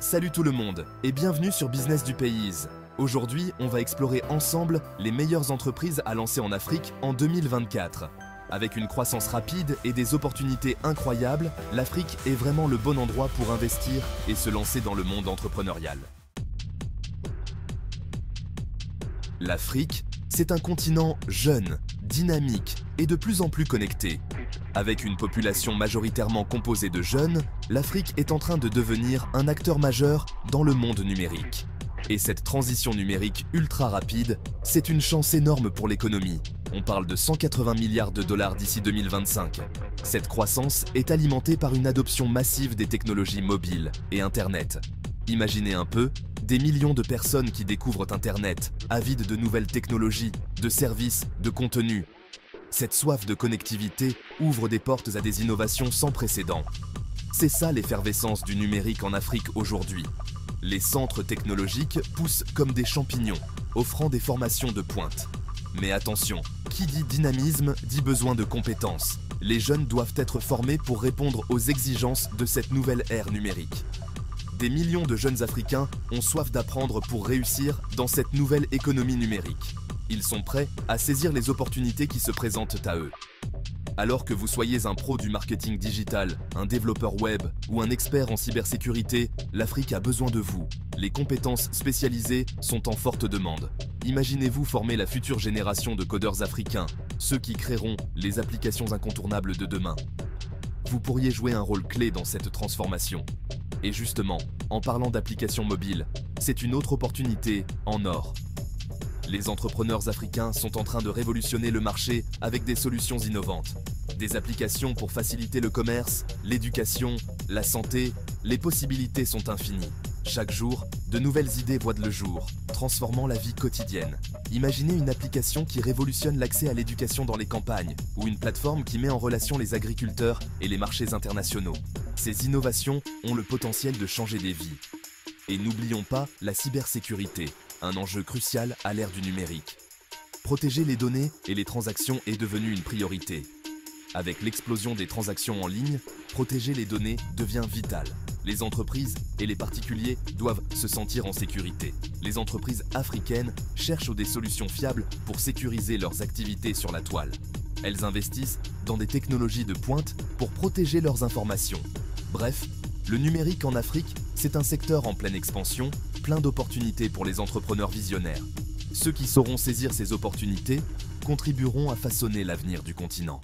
Salut tout le monde et bienvenue sur Business du Pays. Aujourd'hui, on va explorer ensemble les meilleures entreprises à lancer en Afrique en 2024. Avec une croissance rapide et des opportunités incroyables, l'Afrique est vraiment le bon endroit pour investir et se lancer dans le monde entrepreneurial. L'Afrique, c'est un continent jeune, dynamique et de plus en plus connecté. Avec une population majoritairement composée de jeunes, l'Afrique est en train de devenir un acteur majeur dans le monde numérique. Et cette transition numérique ultra rapide, c'est une chance énorme pour l'économie. On parle de 180 milliards de dollars d'ici 2025. Cette croissance est alimentée par une adoption massive des technologies mobiles et Internet. Imaginez un peu, des millions de personnes qui découvrent Internet, avides de nouvelles technologies, de services, de contenus. Cette soif de connectivité ouvre des portes à des innovations sans précédent. C'est ça l'effervescence du numérique en Afrique aujourd'hui. Les centres technologiques poussent comme des champignons, offrant des formations de pointe. Mais attention, qui dit dynamisme dit besoin de compétences. Les jeunes doivent être formés pour répondre aux exigences de cette nouvelle ère numérique. Des millions de jeunes Africains ont soif d'apprendre pour réussir dans cette nouvelle économie numérique. Ils sont prêts à saisir les opportunités qui se présentent à eux. Alors que vous soyez un pro du marketing digital, un développeur web ou un expert en cybersécurité, l'Afrique a besoin de vous. Les compétences spécialisées sont en forte demande. Imaginez-vous former la future génération de codeurs africains, ceux qui créeront les applications incontournables de demain. Vous pourriez jouer un rôle clé dans cette transformation. Et justement, en parlant d'applications mobiles, c'est une autre opportunité en or. Les entrepreneurs africains sont en train de révolutionner le marché avec des solutions innovantes. Des applications pour faciliter le commerce, l'éducation, la santé, les possibilités sont infinies. Chaque jour, de nouvelles idées voient le jour, transformant la vie quotidienne. Imaginez une application qui révolutionne l'accès à l'éducation dans les campagnes, ou une plateforme qui met en relation les agriculteurs et les marchés internationaux. Ces innovations ont le potentiel de changer des vies. Et n'oublions pas la cybersécurité, un enjeu crucial à l'ère du numérique. Protéger les données et les transactions est devenu une priorité. Avec l'explosion des transactions en ligne, protéger les données devient vital. Les entreprises et les particuliers doivent se sentir en sécurité. Les entreprises africaines cherchent des solutions fiables pour sécuriser leurs activités sur la toile. Elles investissent dans des technologies de pointe pour protéger leurs informations. Bref, le numérique en Afrique, c'est un secteur en pleine expansion, plein d'opportunités pour les entrepreneurs visionnaires. Ceux qui sauront saisir ces opportunités contribueront à façonner l'avenir du continent.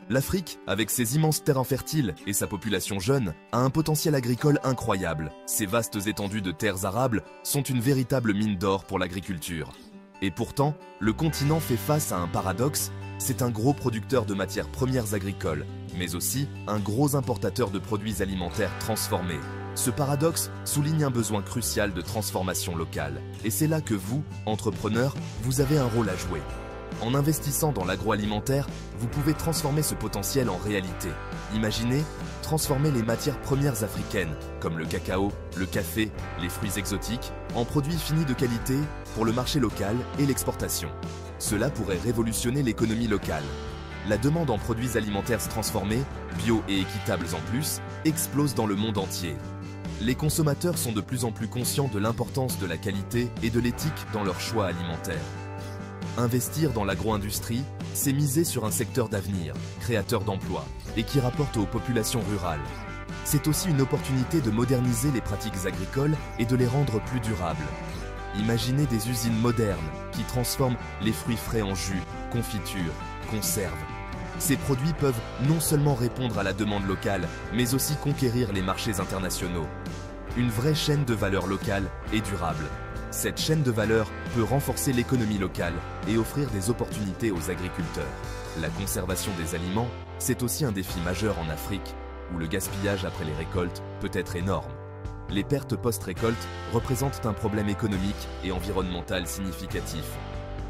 L'Afrique, avec ses immenses terrains fertiles et sa population jeune, a un potentiel agricole incroyable. Ces vastes étendues de terres arables sont une véritable mine d'or pour l'agriculture. Et pourtant, le continent fait face à un paradoxe, c'est un gros producteur de matières premières agricoles, mais aussi un gros importateur de produits alimentaires transformés. Ce paradoxe souligne un besoin crucial de transformation locale. Et c'est là que vous, entrepreneurs, vous avez un rôle à jouer. En investissant dans l'agroalimentaire, vous pouvez transformer ce potentiel en réalité. Imaginez, transformer les matières premières africaines, comme le cacao, le café, les fruits exotiques, en produits finis de qualité pour le marché local et l'exportation. Cela pourrait révolutionner l'économie locale. La demande en produits alimentaires transformés, bio et équitables en plus, explose dans le monde entier. Les consommateurs sont de plus en plus conscients de l'importance de la qualité et de l'éthique dans leurs choix alimentaires. Investir dans l'agro-industrie, c'est miser sur un secteur d'avenir, créateur d'emplois, et qui rapporte aux populations rurales. C'est aussi une opportunité de moderniser les pratiques agricoles et de les rendre plus durables. Imaginez des usines modernes qui transforment les fruits frais en jus, confitures, conserves. Ces produits peuvent non seulement répondre à la demande locale, mais aussi conquérir les marchés internationaux. Une vraie chaîne de valeur locale et durable. Cette chaîne de valeur peut renforcer l'économie locale et offrir des opportunités aux agriculteurs. La conservation des aliments, c'est aussi un défi majeur en Afrique, où le gaspillage après les récoltes peut être énorme. Les pertes post-récolte représentent un problème économique et environnemental significatif.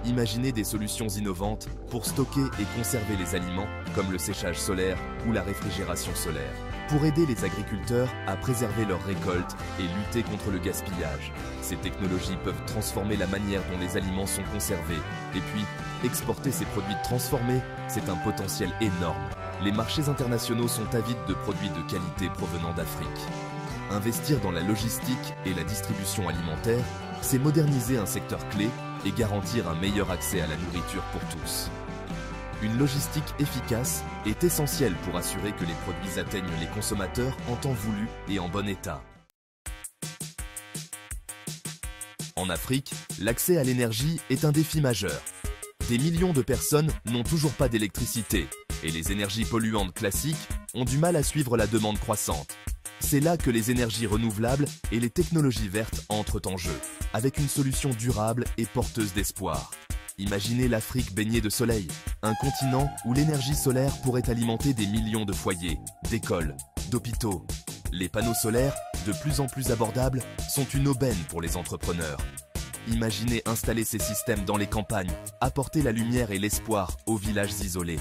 Imaginez des solutions innovantes pour stocker et conserver les aliments, comme le séchage solaire ou la réfrigération solaire, pour aider les agriculteurs à préserver leurs récoltes et lutter contre le gaspillage. Ces technologies peuvent transformer la manière dont les aliments sont conservés. Et puis, exporter ces produits transformés, c'est un potentiel énorme. les marchés internationaux sont avides de produits de qualité provenant d'Afrique. Investir dans la logistique et la distribution alimentaire, c'est moderniser un secteur clé et garantir un meilleur accès à la nourriture pour tous. Une logistique efficace est essentielle pour assurer que les produits atteignent les consommateurs en temps voulu et en bon état. En Afrique, l'accès à l'énergie est un défi majeur. Des millions de personnes n'ont toujours pas d'électricité et les énergies polluantes classiques ont du mal à suivre la demande croissante. C'est là que les énergies renouvelables et les technologies vertes entrent en jeu, avec une solution durable et porteuse d'espoir. Imaginez l'Afrique baignée de soleil, un continent où l'énergie solaire pourrait alimenter des millions de foyers, d'écoles, d'hôpitaux. Les panneaux solaires, de plus en plus abordables, sont une aubaine pour les entrepreneurs. Imaginez installer ces systèmes dans les campagnes, apporter la lumière et l'espoir aux villages isolés.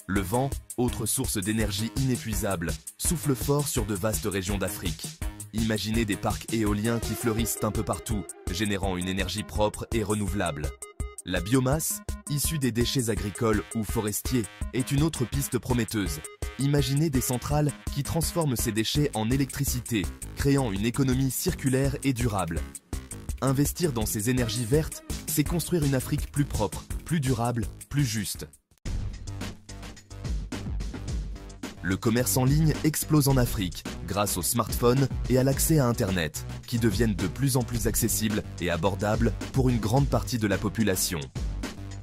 Le vent, autre source d'énergie inépuisable, souffle fort sur de vastes régions d'Afrique. Imaginez des parcs éoliens qui fleurissent un peu partout, générant une énergie propre et renouvelable. La biomasse, issue des déchets agricoles ou forestiers, est une autre piste prometteuse. Imaginez des centrales qui transforment ces déchets en électricité, créant une économie circulaire et durable. Investir dans ces énergies vertes, c'est construire une Afrique plus propre, plus durable, plus juste. Le commerce en ligne explose en Afrique grâce aux smartphones et à l'accès à Internet, qui deviennent de plus en plus accessibles et abordables pour une grande partie de la population.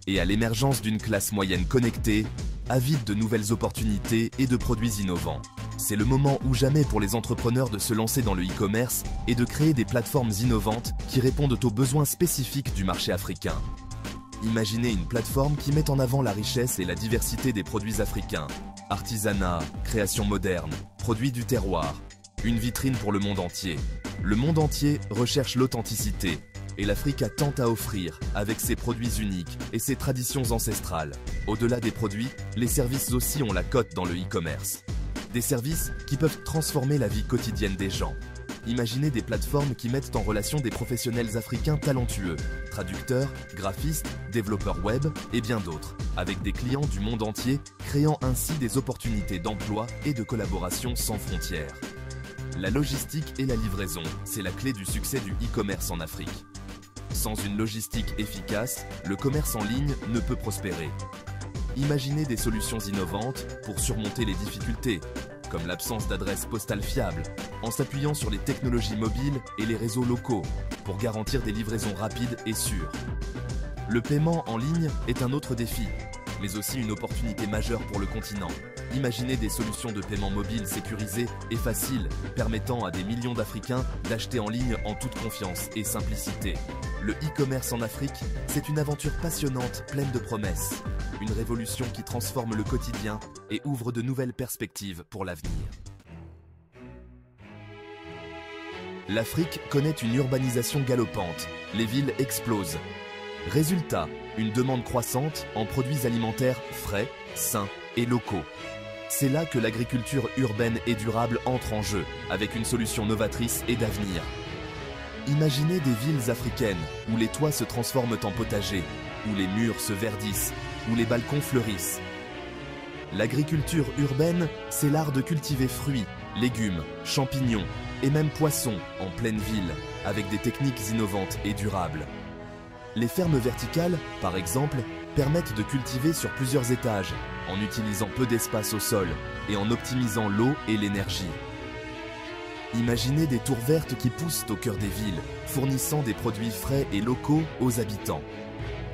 Et à l'émergence d'une classe moyenne connectée, avide de nouvelles opportunités et de produits innovants. C'est le moment ou jamais pour les entrepreneurs de se lancer dans le e-commerce et de créer des plateformes innovantes qui répondent aux besoins spécifiques du marché africain. Imaginez une plateforme qui met en avant la richesse et la diversité des produits africains. Artisanat, création moderne, produits du terroir. Une vitrine pour le monde entier. Le monde entier recherche l'authenticité. Et l'Afrique a tant à offrir avec ses produits uniques et ses traditions ancestrales. Au-delà des produits, les services aussi ont la cote dans le e-commerce. Des services qui peuvent transformer la vie quotidienne des gens. Imaginez des plateformes qui mettent en relation des professionnels africains talentueux, traducteurs, graphistes, développeurs web et bien d'autres, avec des clients du monde entier, créant ainsi des opportunités d'emploi et de collaboration sans frontières. La logistique et la livraison, c'est la clé du succès du e-commerce en Afrique. Sans une logistique efficace, le commerce en ligne ne peut prospérer. Imaginez des solutions innovantes pour surmonter les difficultés, comme l'absence d'adresses postales fiables, en s'appuyant sur les technologies mobiles et les réseaux locaux pour garantir des livraisons rapides et sûres. Le paiement en ligne est un autre défi, mais aussi une opportunité majeure pour le continent. Imaginez des solutions de paiement mobile sécurisées et faciles, permettant à des millions d'Africains d'acheter en ligne en toute confiance et simplicité. Le e-commerce en Afrique, c'est une aventure passionnante, pleine de promesses. Une révolution qui transforme le quotidien et ouvre de nouvelles perspectives pour l'avenir. L'Afrique connaît une urbanisation galopante. Les villes explosent. Résultat, une demande croissante en produits alimentaires frais, sains et locaux. C'est là que l'agriculture urbaine et durable entre en jeu, avec une solution novatrice et d'avenir. Imaginez des villes africaines où les toits se transforment en potagers, où les murs se verdissent, où les balcons fleurissent. L'agriculture urbaine, c'est l'art de cultiver fruits, légumes, champignons et même poissons en pleine ville, avec des techniques innovantes et durables. Les fermes verticales, par exemple, permettent de cultiver sur plusieurs étages, en utilisant peu d'espace au sol et en optimisant l'eau et l'énergie. Imaginez des tours vertes qui poussent au cœur des villes, fournissant des produits frais et locaux aux habitants.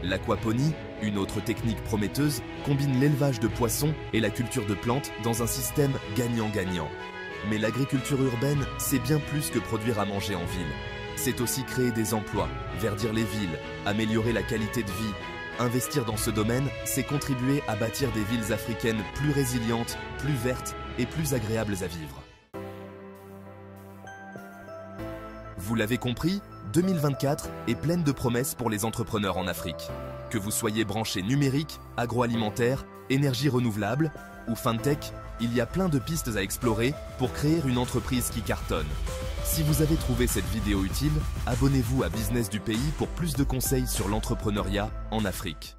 L'aquaponie, une autre technique prometteuse, combine l'élevage de poissons et la culture de plantes dans un système gagnant-gagnant. Mais l'agriculture urbaine, c'est bien plus que produire à manger en ville. C'est aussi créer des emplois, verdir les villes, améliorer la qualité de vie. Investir dans ce domaine, c'est contribuer à bâtir des villes africaines plus résilientes, plus vertes et plus agréables à vivre. Vous l'avez compris, 2024 est pleine de promesses pour les entrepreneurs en Afrique. Que vous soyez branché numérique, agroalimentaire, énergie renouvelable ou fintech, il y a plein de pistes à explorer pour créer une entreprise qui cartonne. Si vous avez trouvé cette vidéo utile, abonnez-vous à Business du Pays pour plus de conseils sur l'entrepreneuriat en Afrique.